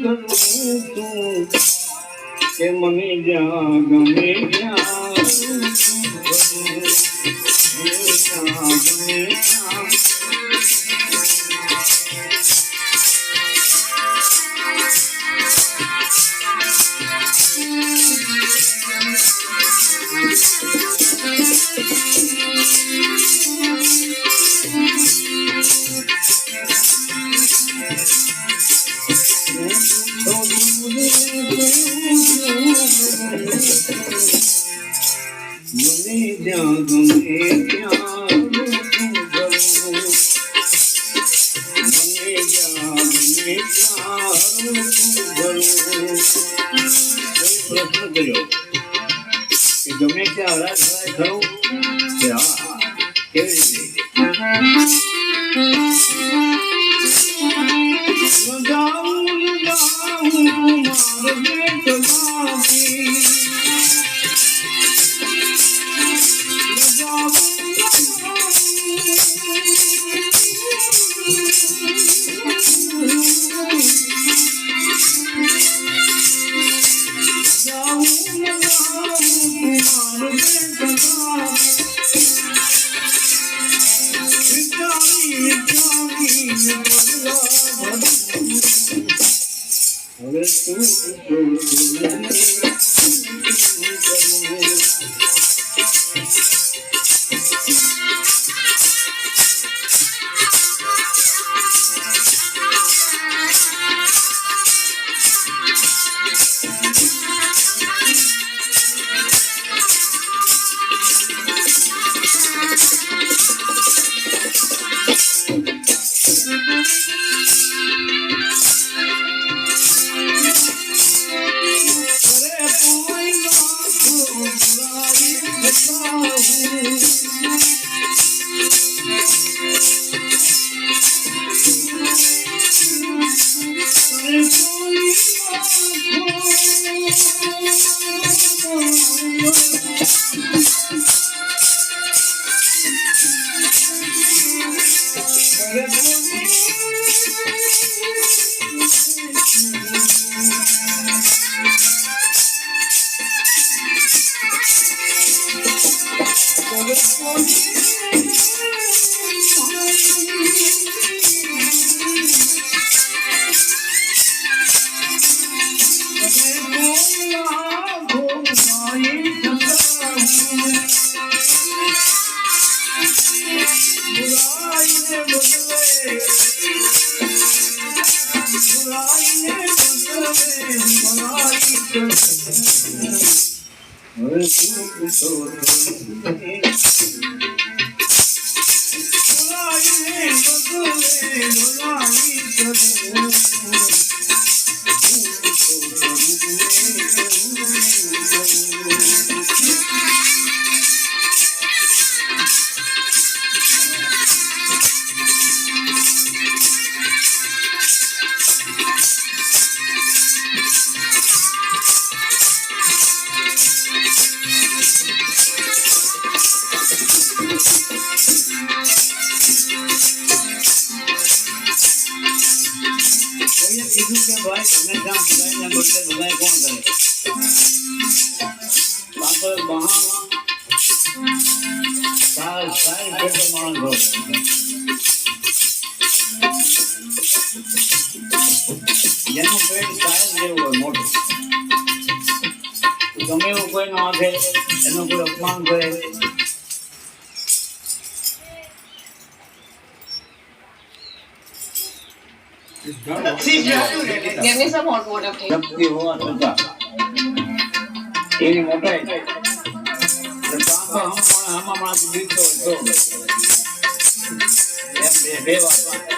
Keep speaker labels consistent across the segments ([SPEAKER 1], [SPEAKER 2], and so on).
[SPEAKER 1] કરું તું કે મને જ્યાં ગમે ત્યાં મને જ્યાં ગમે ત્યાં મને જ્યાં ગમે ત્યાં પ્રશ્ન કર્યો કે ગમે ત્યાં હરાય હરાય ખરું કે હા કેવી રીતે હવે તું ગમે એવું કોઈ ના આપે એનું કોઈ અપમાન કરે
[SPEAKER 2] Give me some hot water, please.
[SPEAKER 1] એની મોટાઈ આમાં દીધો એમ બે વાત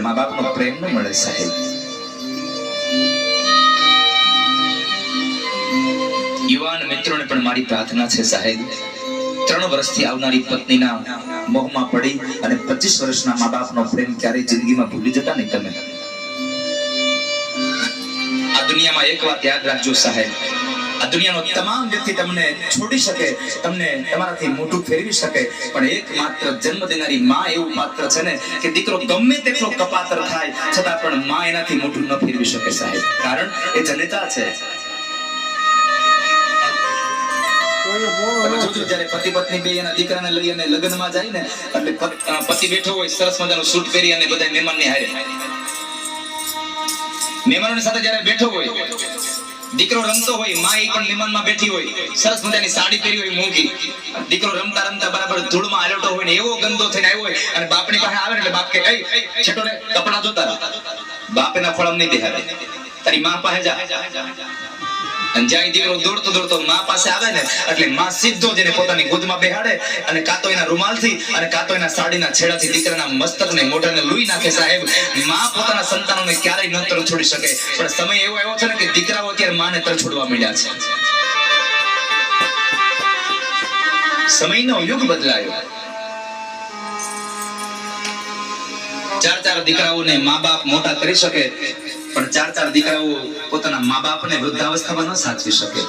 [SPEAKER 3] મા બાપનો પ્રેમ ન મળે સાહેબ. યુવાન મિત્રોને પણ મારી પ્રાર્થના છે સાહેબ, 3 વર્ષથી આવનારી પત્નીના મોહમાં પડી અને 25 વર્ષના મા બાપનો પ્રેમ ક્યારેય જિંદગીમાં ભૂલી જતા નહીં તમે. આ દુનિયામાં એક વાત યાદ રાખજો સાહેબ, આ દુનિયાનો તમામ વ્યક્તિ તમને છોડી શકે, તમને તમારાથી મોઢું ફેરવી શકે, પણ એકમાત્ર જન્મ દેનારી માં એવું પાત્ર છે ને કે દીકરો ગમે તેટલો કપાતર થાય છતાં પણ માં એનાથી મોઢું ન ફેરવી શકે સાહેબ, કારણ એ જનેતા છે. જયારે પતિ પત્ની બે એના દીકરાને લઈ અને લગ્નમાં જાય ને, એટલે પતિ બેઠો હોય સરસ મજાનું સૂટ પહેરી અને બધા મહેમાનની હારે, મહેમાનોની સાથે જયારે બેઠો હોય, દીકરો રમતો હોય, માં એ પણ મહેમાનમાં બેઠી હોય, સરસ મજાની સાડી પહેરી હોય મોંઘી, દીકરો રમતા રમતા બરાબર ધૂળમાં હાલતો હોય ને એવો ગંદો થઈને આવ્યો હોય અને બાપની પાસે આવે ને એટલે બાપ કે છેટો રે કપડા જોતા, બાપ એના ફળમ નહીં દેખાડે, તારી માં પાસે જા. અને જ્યાં દીકરો દોડતો દોડતો માં પાસે આવે ને એટલે માં સીધો જઈને પોતાની ગોદમાં બેહાડે અને કાતો એના રૂમાલથી અને કાતો એના સાડીના છેડાથી દીકરાના મસ્તકને મોઢાને લૂઈ નાખે સાહેબ. માં પોતાના સંતાનોને ક્યારેય ન તરછોડી શકે, પણ સમય એવો આવ્યો છે ને કે દીકરાઓ અત્યારે માને તરછોડવા મળ્યા છે. સમયનો યુગ બદલાયો. ચાર દીકરાઓને મા બાપ મોટા કરી શકે, પણ ચાર દીકરાઓ પોતાના મા બાપને વૃદ્ધાવસ્થામાં ન સાચવી શકે.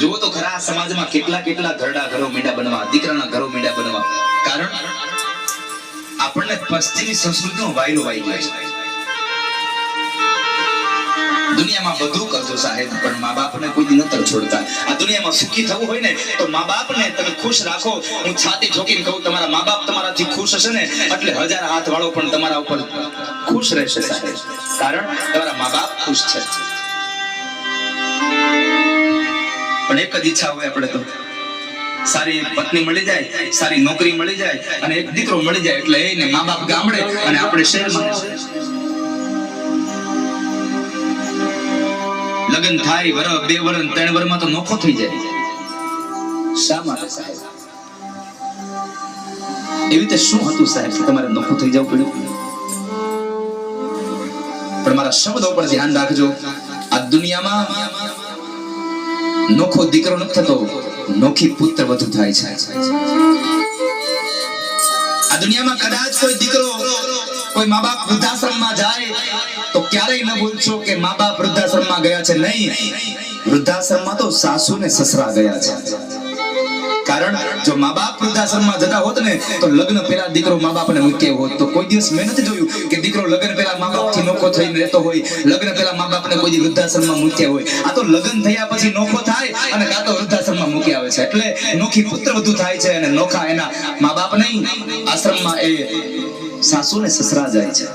[SPEAKER 3] જુઓ તો ખરા સમાજમાં કેટલા ઘરડા ઘરો મીંડા બનવા, દીકરાના ઘરો મીંડા બનવા. કારણ આપણને પશ્ચિમી સંસ્કૃતિનો વાયરો વાઈ ગયો છે. દુનિયામાં બધું કરજો સાહેબ, પણ મા બાપને કોઈ દી નતર છોડતા. આ દુનિયામાં સુખી થવું હોય ને તો મા બાપને તમે ખુશ રાખો. હું છાતી ઠોકીને કહું, તમારા મા બાપ તમારાથી ખુશ હશે ને એટલે 1000 હાથ વાળો પણ તમારા ઉપર ખુશ રહેશે સાહેબ. કારણ તમારા મા બાપ ખુશ છે. પણ એક જ ઈચ્છા હોય આપણે તો, સારી પત્ની મળી જાય, સારી નોકરી મળી જાય અને એક દીકરો મળી જાય એટલે એને મા બાપ ગામડે અને આપણે શહેરમાં. લગ્ન થાય વરસ 2 વર્ષ 3 વર્ષમાં તો નોખો થઈ જાય. શા માટે સાહેબ? એવી રીતે શું હતું સાહેબ તમારે નોખો થઈ જવું પડ્યું? પણ મારા શબ્દો પર ધ્યાન રાખજો. આ દુનિયામાં નોખો દીકરો નથી થતો, નોખી પુત્ર વધુ થાય છે. આ દુનિયામાં કદાચ કોઈ દીકરો, કોઈ મા બાપ વૃદ્ધાશ્રમમાં જાય તો ક્યારેય ન ભૂલશો કે મા બાપ વૃદ્ધાશ્રમમાં ગયા છે. નહીં, વૃદ્ધાશ્રમમાં તો સાસુ ને સસરા ગયા છે. કારણ જો મા બાપ વૃદ્ધાશ્રમમાં જતા હોત ને તો લગ્ન પહેલા દીકરો મા બાપને મૂક્યો હોત. તો કોઈ દિવસ મેં નથી જોયું કે દીકરો લગ્ન પહેલા મા બાપથી નોખો થઈને રહેતો હોય, લગ્ન પહેલા મા બાપને કોઈ દી વૃદ્ધાશ્રમમાં મૂક્યા હોય. આ તો લગ્ન થયા પછી નોખો થાય અને કાં તો વૃદ્ધાશ્રમમાં મૂકી આવે છે. એટલે નોખી પુત્ર વધુ થાય છે અને નોખા એના મા બાપ નહીં, આશ્રમમાં એ સાસુ ને સસરા જાય છે.